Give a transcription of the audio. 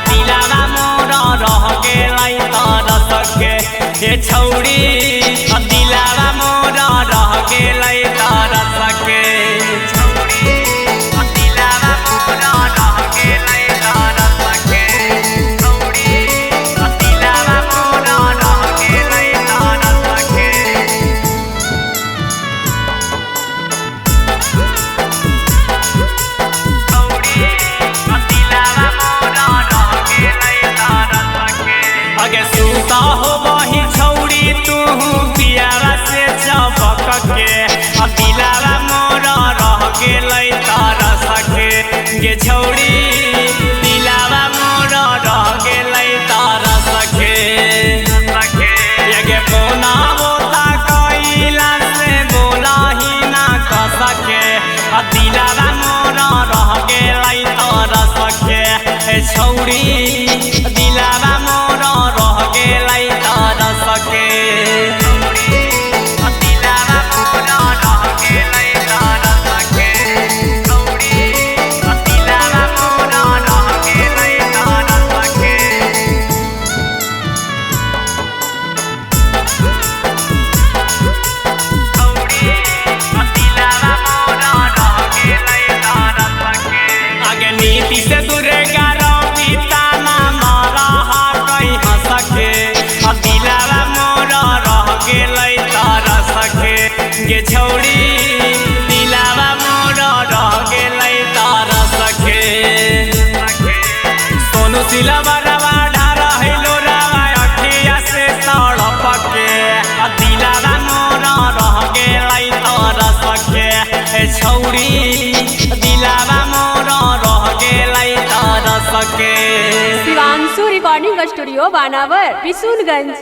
दिलावा मोर रह गेलै तरस के हे छौरी दिलावा मोर रह गेलै तरस के दिलावा मोर रह गेलै तरस के छौरी दिलावा मोर रह गेलै तरस के अगे सुता हो वही छौरी तू पियावा से चबक के दिलावा मोर रह गेलै तरस के गे छौरी दिलावा मोर रह गेलै तरस के ये कोना होता कैला से बोलाही ना कस के दिलावा मोर रह गेलै तरस के छौरी दिलावा मोर रह गेलै तरस के दिलावा मोर रह गेलै तरस के छौरी दिलावा मोर रह गेलै तरस के छौरी दिलावा मोर रह गेलै तरस के आगे नीति से दूरे गारो पिताना मारा कहीं हंस के दिलावा मोर रह गेलै तरस के गे छौरी दिलावा मोर रह गेलै तरस के सोनू सिलवरवा ढारा हेलो रवा अखिया से तड़प के दिलावा मोर रह गेलै तरस के छौरी दिलावा मोर रह गेलै तरस के। शिवांशु रिकॉर्डिंग स्टूडियो बानावर बिशुनगंज।